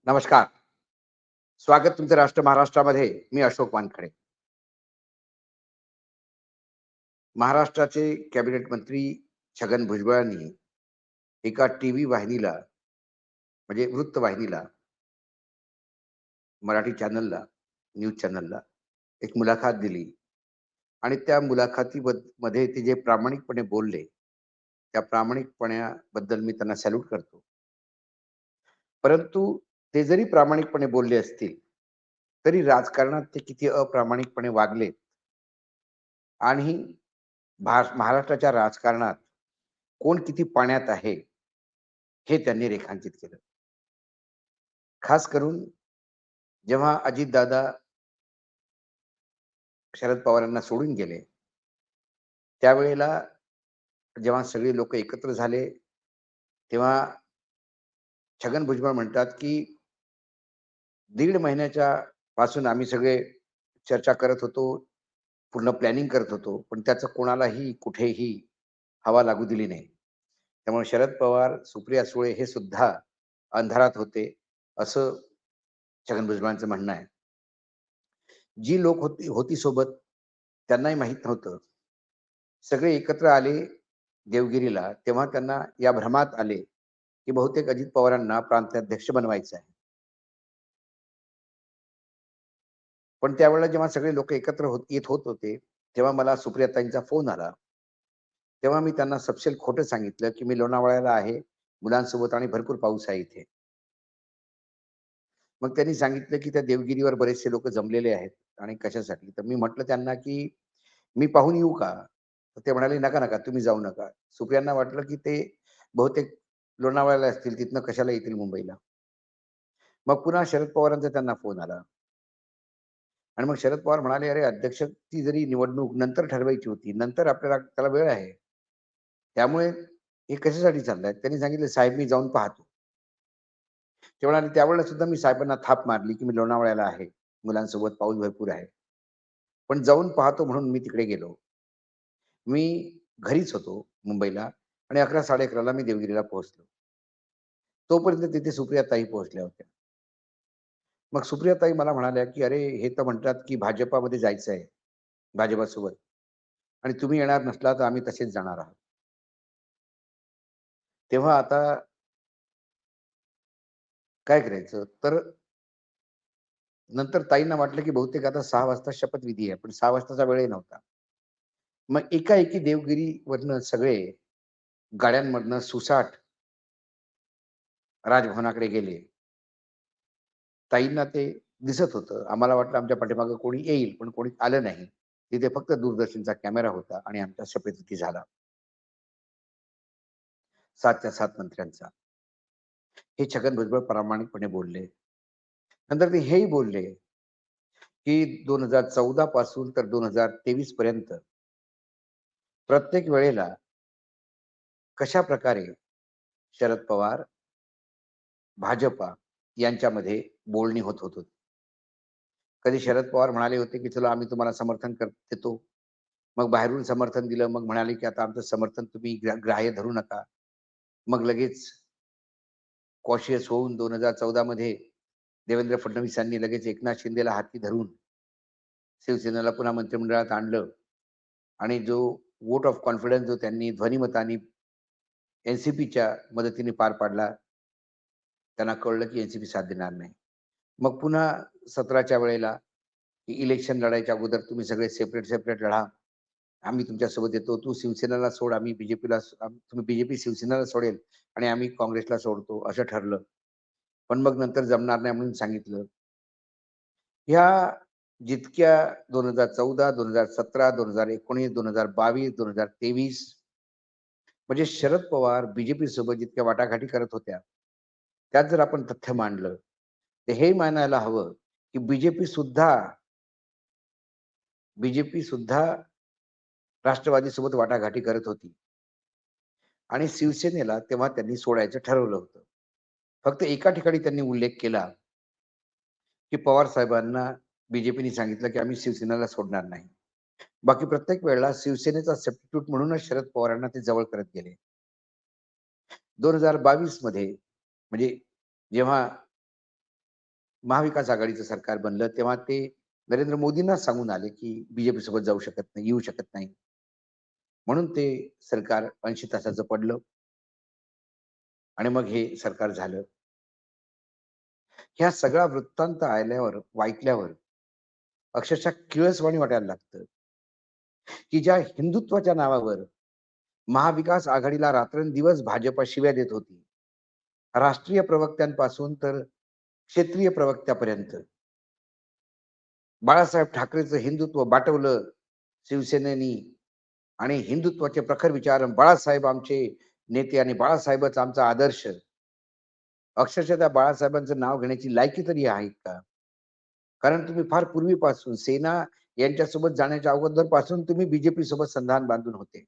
नमस्कार. स्वागत तुमचं राष्ट्र महाराष्ट्रामध्ये. मी अशोक वानखडे. महाराष्ट्राचे कॅबिनेट मंत्री छगन भुजबळांनी एका टीव्ही वाहिनीला म्हणजे वृत्तवाहिनीला, मराठी चॅनलला, न्यूज चॅनलला एक मुलाखत दिली आणि त्या मध्ये ते जे प्रामाणिकपणे बोलले, त्या प्रामाणिकपणाबद्दल मी त्यांना सॅल्यूट करतो. परंतु ते जरी प्रामाणिकपणे बोलले असतील, तरी राजकारणात ते किती अप्रामाणिकपणे वागलेत आणि महाराष्ट्राच्या राजकारणात कोण किती पाण्यात आहे, हे त्यांनी रेखांकित केलं. खास करून जेव्हा अजितदादा शरद पवारांना सोडून गेले, त्यावेळेला जेव्हा सगळे लोक एकत्र झाले, तेव्हा छगन भुजबळ म्हणतात, की दीड महिन्याच्या पासून आम्ही सगळे चर्चा करत होतो, पूर्ण प्लॅनिंग करत होतो, पण त्याचं कोणालाही कुठेही हवा लागू दिली नाही. त्यामुळे शरद पवार, सुप्रिया सुळे हे सुद्धा अंधारात होते, असं छगन भुजबळांचं म्हणणं आहे. जी लोक होती होती सोबत त्यांनाही माहीत नव्हतं. सगळे एकत्र आले देवगिरीला, तेव्हा त्यांना या भ्रमात आले, की बहुतेक अजित पवारांना प्रांताध्यक्ष बनवायचं आहे. पण त्यावेळेला जेव्हा सगळे लोक एकत्र येत होते, तेव्हा मला सुप्रियाताईंचा फोन आला. तेव्हा मी त्यांना सपशेल खोटं सांगितलं, की मी लोणावळ्याला आहे, मुलांसोबत आणि भरपूर पाऊस आहे इथे. मग त्यांनी सांगितलं, की त्या देवगिरीवर बरेचसे लोक जमलेले आहेत आणि कशासाठी? तर मी म्हटलं त्यांना, की "मी पाहून येऊ का?" तर ते म्हणाले, "नका, नका, तुम्ही जाऊ नका." सुप्रियांना वाटलं, की ते बहुतेक लोणावळ्याला असतील, तिथनं कशाला येतील मुंबईला. मग पुन्हा शरद पवारांचा त्यांना फोन आला आणि मग शरद पवार म्हणाले, "अरे, अध्यक्षाची जरी निवडणूक नंतर ठरवायची होती, नंतर आपल्याला त्याला वेळ आहे. त्यामुळे हे कशासाठी चाललंय?" त्यांनी सांगितलं, "साहेब, मी जाऊन पाहतो." ते म्हणाले, "त्यावेळेला सुद्धा मी साहेबांना थाप मारली, की मी लोणावळ्याला आहे. मुलांसोबत पाऊस भरपूर आहे. पण जाऊन पाहतो म्हणून मी तिकडे गेलो." मी घरीच होतो मुंबईला आणि 11:00-11:30ला मी देवगिरीला पोहोचलो. तोपर्यंत तिथे सुप्रियाताई पोहोचल्या होत्या. मग सुप्रियाताई मला म्हणाल्या, की "अरे, हे तर म्हणतात, की भाजपामध्ये जायचं आहे, भाजपासोबत आणि तुम्ही येणार नसला तर आम्ही तसेच जाणार आहोत." तेव्हा आता काय करायचं? तर नंतर ताईंना वाटलं, की बहुतेक आता 6 वाजता शपथविधी आहे, पण 6 वाजताचा वेळही नव्हता. मग एकाएकी देवगिरीवरनं सगळे गाड्यांमधनं सुसाट राजभवनाकडे गेले. ताईंना ते दिसत होतं. आम्हाला वाटलं आमच्या पाठीमागे कोणी येईल, पण कोणी आलं नाही. तिथे फक्त दूरदर्शनचा कॅमेरा होता आणि आमचा शपथविधी झाला. 7च्या 7 मंत्र्यांचा. हे छगन भुजबळ प्रामाणिकपणे बोलले. नंतर ते हेही बोलले, की 2014 पासून तर 2023 पर्यंत प्रत्येक वेळेला कशाप्रकारे शरद पवार, भाजपा यांच्यामध्ये बोलणी होत होती. कधी शरद पवार म्हणाले होते, की "चला आम्ही तुम्हाला समर्थन देतो." मग बाहेरून समर्थन दिलं. मग म्हणाले, की "आता आमचं समर्थन तुम्ही ग्राह्य धरू नका." मग लगेच कॉशियस होऊन 2014 मध्ये देवेंद्र फडणवीस यांनी लगेच एकनाथ शिंदेला हाती धरून शिवसेनेला पुन्हा मंत्रिमंडळात आणलं आणि जो व्होट ऑफ कॉन्फिडन्स जो त्यांनी ध्वनिमताने एन-सी-पीच्या मदतीने पार पाडला, त्यांना कळलं, की एन साथ देणार नाही. मग पुन्हा 17च्या वेळेला इलेक्शन लढायच्या अगोदर तुम्ही सगळे सेपरेट लढा. आम्ही तुमच्यासोबत येतो. तू शिवसेनेला सोड, आम्ही तुम्ही बीजेपी शिवसेनेला सोडेल आणि आम्ही काँग्रेसला सोडतो, असं ठरलं. पण मग नंतर जमणार नाही म्हणून सांगितलं. ह्या जितक्या 2014, 2017, 2019, 2022, 2023 म्हणजे शरद पवार बीजेपी सोबत जितक्या वाटाघाटी करत होत्या, त्यात जर आपण तथ्य मांडलं, तर हे मानायला हवं, की बीजेपी सुद्धा राष्ट्रवादीसोबत वाटाघाटी करत होती आणि शिवसेनेला तेव्हा त्यांनी सोडायचं ठरवलं होतं. फक्त एका ठिकाणी त्यांनी उल्लेख केला, की पवार साहेबांना बीजेपीने सांगितलं, की आम्ही शिवसेनेला सोडणार नाही. बाकी प्रत्येक वेळेला शिवसेनेचा सबस्टिट्यूट म्हणूनच शरद पवारांना ते जवळ करत गेले. 2022 मध्ये म्हणजे जेव्हा महाविकास आघाडीचं सरकार बनलं तेव्हा ते नरेंद्र मोदींना सांगून आले की बीजेपी सोबत जाऊ शकत नाही, येऊ शकत नाही. म्हणून ते सरकार 80 तासाचं पडलं आणि मग हे सरकार झालं. ह्या सगळा वृत्तांत आल्यावर ऐकल्यावर अक्षरशः किळसवाणी वाटायला लागतं, की ज्या हिंदुत्वाच्या नावावर महाविकास आघाडीला रात्रंदिवस भाजपा शिव्या देत होती. राष्ट्रीय प्रवक्त्यांपासून तर क्षेत्रीय प्रवक्त्यापर्यंत बाळासाहेब ठाकरेंचं हिंदुत्व बाटवलं शिवसेनेनी आणि हिंदुत्वाचे प्रखर विचार बाळासाहेब आमचे नेते आणि बाळासाहेबच आमचा आदर्श. अक्षरशः त्या बाळासाहेबांचं नाव घेण्याची लायकी तरी आहे का? कारण तुम्ही फार पूर्वीपासून सेना यांच्यासोबत जाण्याच्या अगोदरपासून तुम्ही बीजेपी सोबत संधान बांधून होते.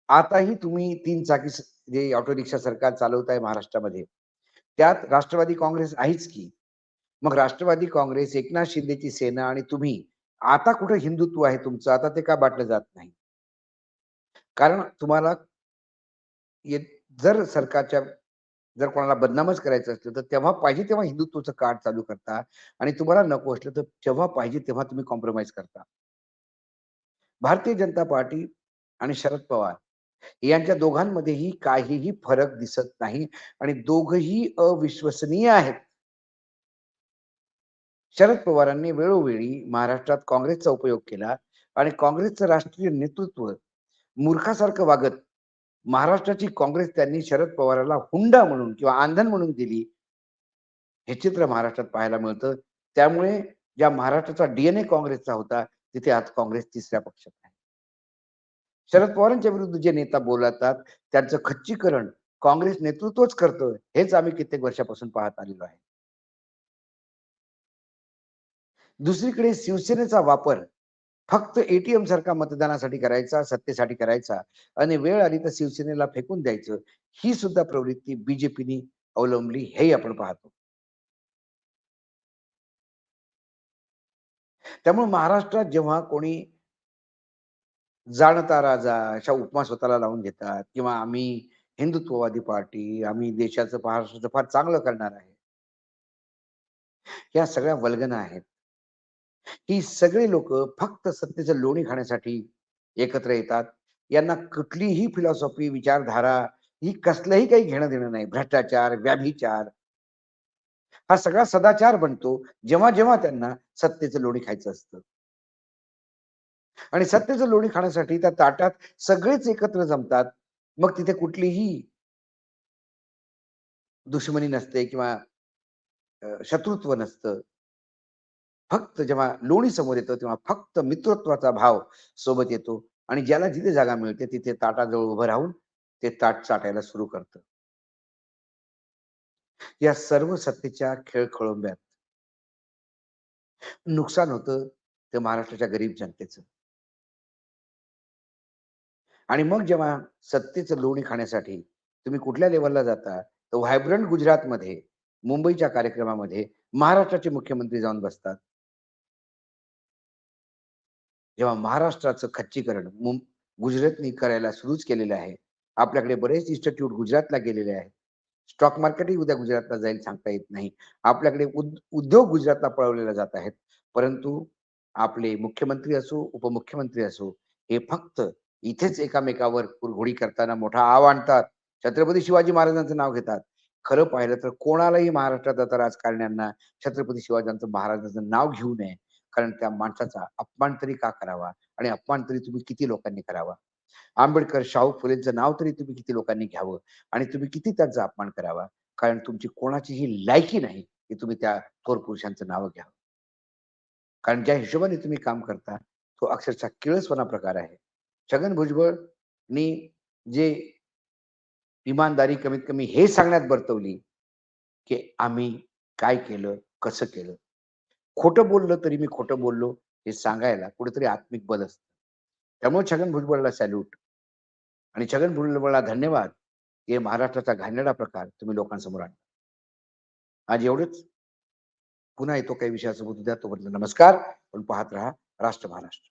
आताही तुम्ही 3 चाकी जे ऑटो रिक्षा सरकार चालवताय महाराष्ट्रामध्ये, त्यात राष्ट्रवादी काँग्रेस आहेच की. मग राष्ट्रवादी काँग्रेस, एकनाथ शिंदेची सेना आणि तुम्ही आता कुठे हिंदुत्व आहे तुमचं? आता ते का बाटलं जात नाही? कारण तुम्हाला ये जर सरकारच्या जर कोणाला बदनामच करायचं असलं, तर तेव्हा पाहिजे तेव्हा हिंदुत्वाचं कार्ड चालू करता आणि तुम्हाला नको असलं, तर जेव्हा पाहिजे तेव्हा तुम्ही कॉम्प्रोमाईज करता. भारतीय जनता पार्टी आणि शरद पवार यांच्या दोघांमध्येही काहीही फरक दिसत नाही आणि दोघंही अविश्वसनीय आहेत. शरद पवारांनी वेळोवेळी महाराष्ट्रात काँग्रेसचा उपयोग केला आणि काँग्रेसचं राष्ट्रीय नेतृत्व मूर्खासारखं वागत महाराष्ट्राची काँग्रेस त्यांनी शरद पवारांना हुंडा म्हणून किंवा आंधण म्हणून दिली. हे चित्र महाराष्ट्रात पाहायला मिळतं. त्यामुळे ज्या महाराष्ट्राचा डीएनए काँग्रेसचा होता, तिथे आज काँग्रेस तिसऱ्या पक्षात आहे. शरद पवारांच्या विरुद्ध जे नेता बोलतात, त्यांचं खच्चीकरण काँग्रेस नेतृत्वच करतोय, हेच आम्ही कित्येक वर्षापासून पाहत आलेलो आहे. दुसरीकडे शिवसेनेचा वापर फक्त एटीएम सारखा मतदानासाठी करायचा, सत्तेसाठी करायचा आणि वेळ आली तर शिवसेनेला फेकून द्यायचं, ही सुद्धा प्रवृत्ती बीजेपीनी अवलंबली हेही आपण पाहतो. त्यामुळे महाराष्ट्रात जेव्हा कोणी जाणता राजा अशा उपमा स्वतःला लावून घेतात किंवा आम्ही हिंदुत्ववादी पार्टी, आम्ही देशाचं महाराष्ट्राचं फार चांगलं करणार आहे. या सगळ्या वल्गना आहेत. ही सगळी लोक फक्त सत्तेचं लोणी खाण्यासाठी एकत्र येतात. यांना कुठलीही फिलॉसॉफी, विचारधारा ही कसलंही काही घेणं देणं नाही. भ्रष्टाचार, व्याभिचार हा सगळा सदाचार बनतो जेव्हा त्यांना सत्तेचं लोणी खायचं असतं. आणि सत्तेचं लोणी खाण्यासाठी त्या ताटात सगळेच एकत्र जमतात. मग तिथे कुठलीही दुश्मनी नसते किंवा शत्रुत्व नसतं. फक्त जेव्हा लोणी समोर येतं तेव्हा फक्त मित्रत्वाचा भाव सोबत येतो आणि ज्याला जिथे जागा मिळते तिथे ताटाजवळ उभं राहून ते ताट चाटायला सुरू करतं. या सर्व सत्तेच्या खेळखळोंब्यात नुकसान होतं ते महाराष्ट्राच्या गरीब जनतेचं. आणि मग जेव्हा सत्तेचं लोणी खाण्यासाठी तुम्ही कुठल्या लेव्हलला जाता, तर व्हायब्रंट गुजरातमध्ये, मुंबईच्या कार्यक्रमामध्ये महाराष्ट्राचे मुख्यमंत्री जाऊन बसतात. जेव्हा महाराष्ट्राचं खच्चीकरण गुजरातनी करायला सुरूच केलेलं आहे. आपल्याकडे बरेच इन्स्टिट्यूट गुजरातला गेलेले आहेत. स्टॉक मार्केटही उद्या गुजरातला जाईल सांगता येत नाही. आपल्याकडे उद्योग गुजरातला पळवलेले जात आहेत. परंतु आपले मुख्यमंत्री असो, उपमुख्यमंत्री असो, हे फक्त इथेच एकामेकावर कुरघोडी करताना मोठा आव आणतात. छत्रपती शिवाजी महाराजांचं नाव घेतात. खरं पाहिलं तर कोणालाही महाराष्ट्रात आता राजकारण्यांना छत्रपती शिवाजींचं महाराजांचं नाव घेऊ नये. कारण त्या माणसाचा अपमान तरी का करावा आणि अपमान तरी तुम्ही किती लोकांनी करावा. आंबेडकर, शाहू फुलेंचं नाव तरी तुम्ही किती लोकांनी घ्यावं आणि तुम्ही किती त्यांचा अपमान करावा. कारण तुमची कोणाचीही लायकी नाही की तुम्ही त्या थोर पुरुषांचं नाव घ्यावं. कारण ज्या हिशोबाने तुम्ही काम करता, तो अक्षरशः किळसवाना प्रकार आहे. छगन भुजबळनी जे इमानदारी कमीत कमी हे सांगण्यात बरतवली, की आम्ही काय केलं, कसं केलं. खोटं बोललं तरी मी खोटं बोललो हे सांगायला कुठेतरी आत्मिक बल असतं. त्यामुळे छगन भुजबळला सॅल्यूट आणि छगन भुजबळला धन्यवाद. हे महाराष्ट्राचा घाणेरडा प्रकार तुम्ही लोकांसमोर आणला. आज एवढंच. पुन्हा येतो काही विषयासोबत उद्या. तोपर्यंत नमस्कार. पण पाहत राहा राष्ट्र महाराष्ट्र.